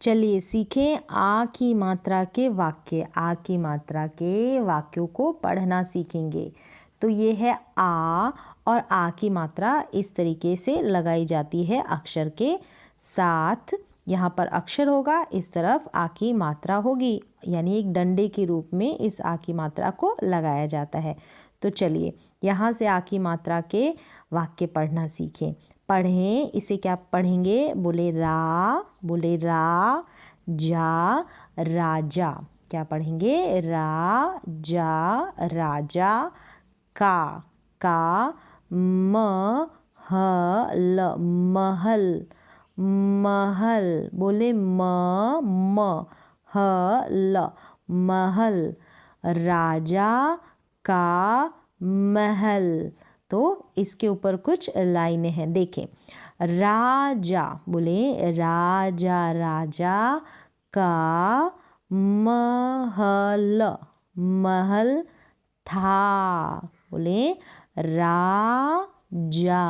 चलिए सीखें आ की मात्रा के वाक्य। आ की मात्रा के वाक्यों को पढ़ना सीखेंगे। तो ये है आ, और आ की मात्रा इस तरीके से लगाई जाती है अक्षर के साथ। यहाँ पर अक्षर होगा, इस तरफ आ की मात्रा होगी, यानी एक डंडे के रूप में इस आ की मात्रा को लगाया जाता है। तो चलिए यहाँ से आ की मात्रा के वाक्य पढ़ना सीखें। पढ़ें, इसे क्या पढ़ेंगे? बोले रा जा राजा। क्या पढ़ेंगे? रा जा राजा। का महल महल। बोले महल महल। राजा का महल। तो इसके ऊपर कुछ लाइनें हैं, देखें। राजा, बोले राजा राजा का महल था। बोले राजा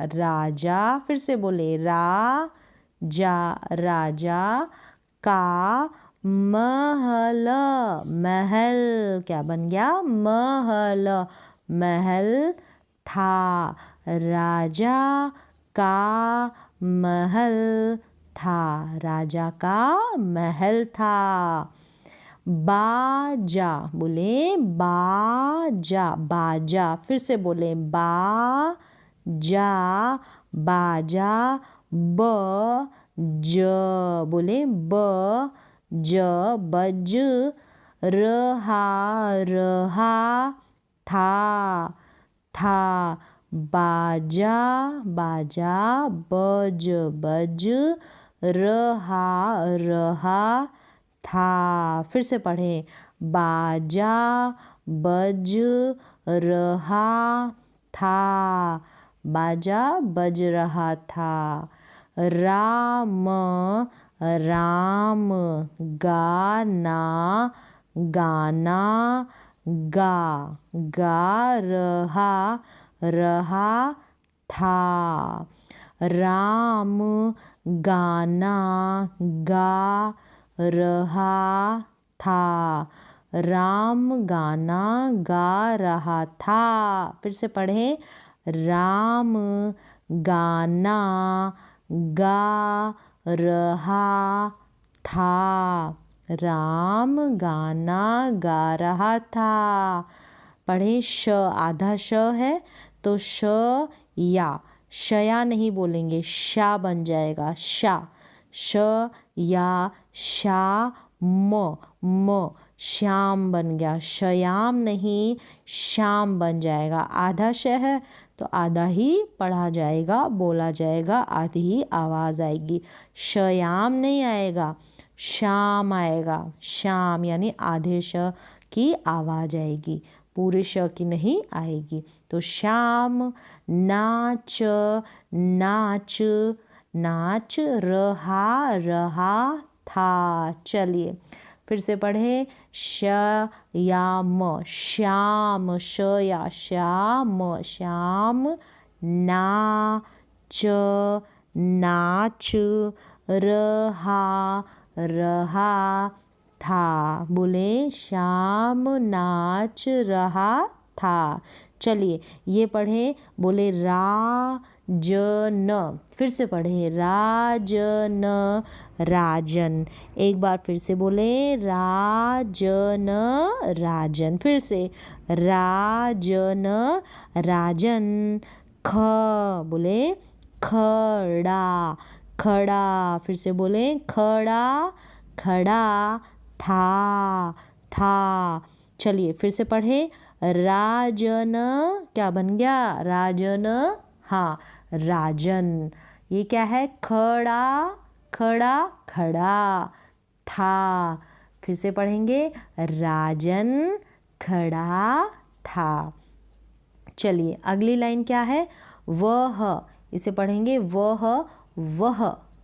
राजा। फिर से बोले राजा राजा का महल। क्या बन गया? महल था। राजा का महल था। राजा का महल था। बाजा, बोले बाजा। फिर से बोले बाजा बोले बज रहा था। बाजा बज रहा था। फिर से पढ़ें। बाजा बज रहा था। बाजा बज रहा था। राम गाना गा रहा था। राम गाना गा रहा था। राम गाना गा रहा था। फिर से पढ़ें। राम गाना गा रहा था। राम गाना गा रहा था। पढ़ें। श, आधा श है तो श या शया नहीं बोलेंगे, शा बन जाएगा। श या शा म श्याम बन गया। शयाम नहीं, श्याम बन जाएगा। आधा श है तो आधा ही पढ़ा जाएगा, बोला जाएगा, आधी ही आवाज़ आएगी। शयाम नहीं आएगा, श्याम आएगा। श्याम यानी आधे श की आवाज़ आएगी, पूरे श की नहीं आएगी। तो श्याम नाच रहा था। चलिए फिर से पढ़े। श्याम श या श्याम नाच रहा था। बोले श्याम नाच रहा था। चलिए ये पढ़े। बोले राजन। फिर से पढ़े। राजन। एक बार फिर से बोले राजन। फिर से राजन। बोले खड़ा। फिर से बोले खड़ा था। चलिए फिर से पढ़े। राजन, क्या बन गया? राजन, हाँ राजन। ये क्या है? खड़ा था। फिर से पढ़ेंगे। राजन खड़ा था। चलिए अगली लाइन क्या है? वह। इसे पढ़ेंगे वह।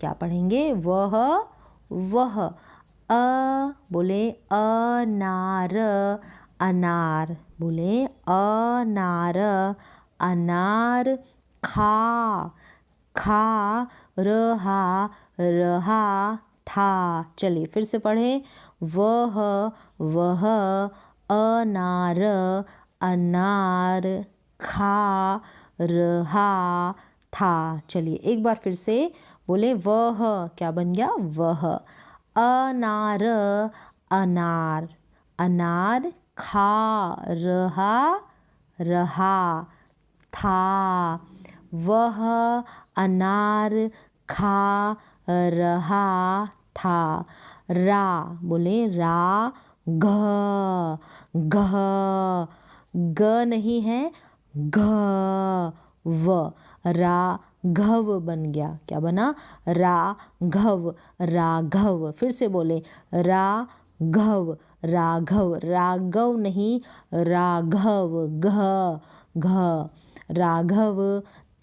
क्या पढ़ेंगे? वह। बोले अनार। बोले अनार। खा रहा रहा था। चलिए फिर से पढ़ें। वह अनार अनार खा रहा था। चलिए एक बार फिर से बोले। वह क्या बन गया? वह अनार अनार अनार खा रहा था। वह अनार खा रहा था। रा बोले रा घ घ ग नहीं है, घ व राघव बन गया। क्या बना? राघव राघव। फिर से बोले राघव राघव राघव नहीं, राघव घ घ राघव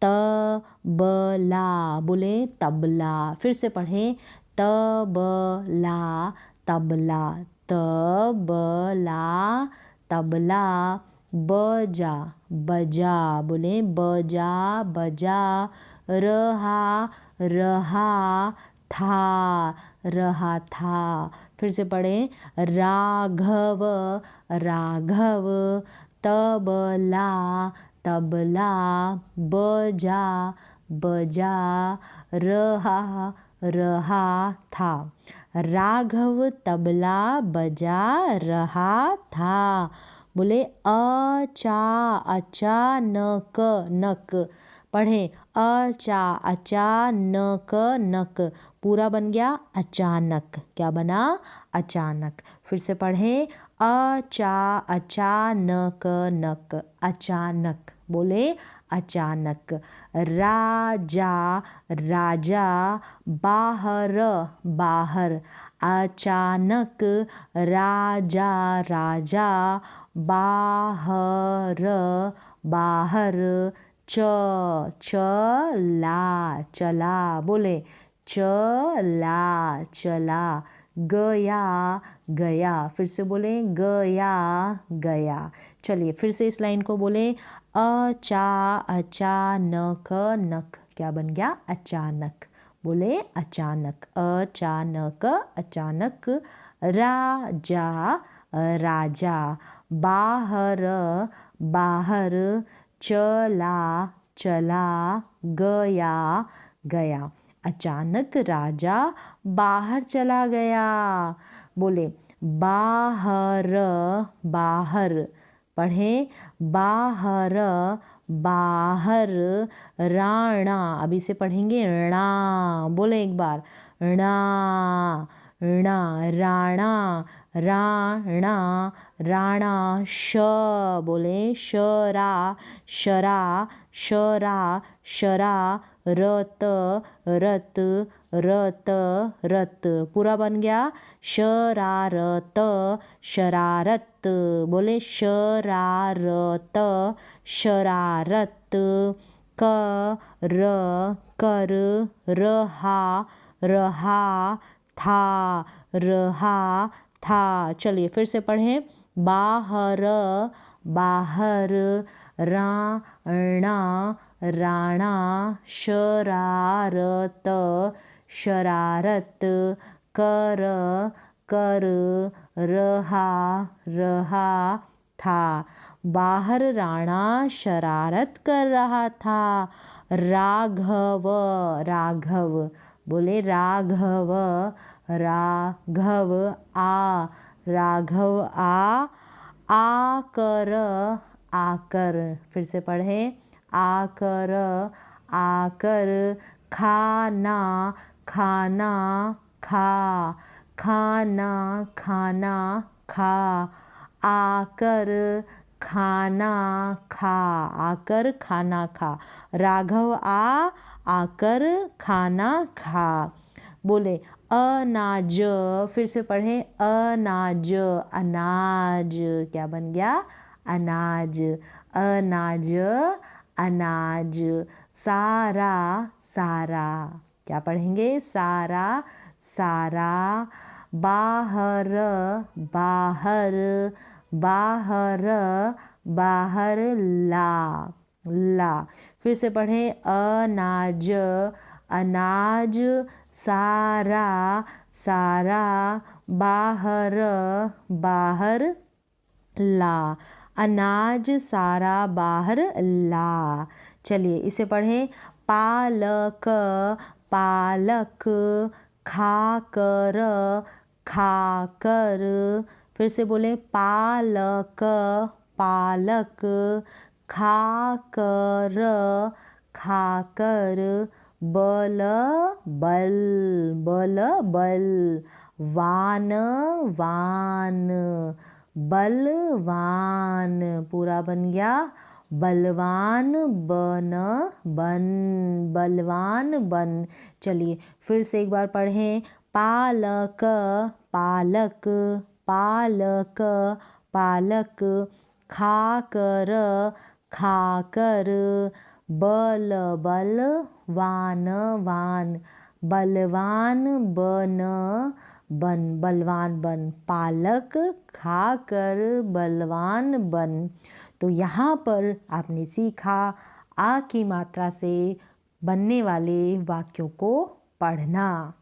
तबला बोले तबला। फिर से पढ़ें। तबला तबला तबला तबला। बजा बजा बोले बजा बजा। रहा था। फिर से पढ़ें। राघव राघव तबला तबला। बजा बजा। रहा था। राघव तबला बजा रहा था। बोले अचानक नक। पढ़ें। अचानक नक। पूरा बन गया अचानक। क्या बना? अचानक। फिर से पढ़ें। अचानक नक अचानक। बोले अचानक। राजा राजा बाहर बाहर। अचानक राजा राजा बाहर बाहर। चला चला बोले चला चला। गया गया। फिर से बोले गया गया। चलिए फिर से इस लाइन को बोले। अचानक नक। क्या बन गया? अचानक। बोले अचानक अचानक अचानक। राजा राजा बाहर बाहर। चला चला। गया गया। अचानक राजा बाहर चला गया। बोले बाहर बाहर। पढ़ें। बाहर बाहर। राणा अभी से पढ़ेंगे णा। बोले एक बार णा णा राणा राणा राणा। श बोले शरा शरा शरा शरा। रत रत रत रत। पूरा बन गया शरारत शरारत। बोले शरारत शरारत। कर रहा था। चलिए फिर से पढ़ें। बाहर बाहर। राणा राणा शरारत शरारत। कर रहा था। बाहर राणा शरारत कर रहा था। राघव राघव। बोले राघव राघव राघव आकर आकर। फिर से पढ़ें। आकर खाना खा। आकर खाना खा। राघव आकर खाना खा। बोले अनाज। फिर से पढ़ें। अनाज अनाज। क्या बन गया? अनाज अनाज अनाज। सारा सारा। क्या पढ़ेंगे? सारा सारा। बाहर बाहर बाहर ला। ला। फिर से पढ़ें, अनाज, अनाज, सारा, सारा, बाहर, बाहर, ला। अनाज सारा बाहर ला। चलिए इसे पढ़ें, पालक, पालक, खाकर, खाकर। फिर से बोलें, पालक, पालक, खाकर, खाकर, बल, बल, बल, बल, वान, वान, बलवान। पूरा बन गया, बलवान बन, बन, बलवान बन। चलिए फिर से एक बार पढ़ें, पालक, पालक, पालक, पालक, खाकर, खाकर, बल, बल, वान, वान, बलवान बन, बन, बलवान बन। पालक खाकर बलवान बन। तो यहाँ पर आपने सीखा आ की मात्रा से बनने वाले वाक्यों को पढ़ना।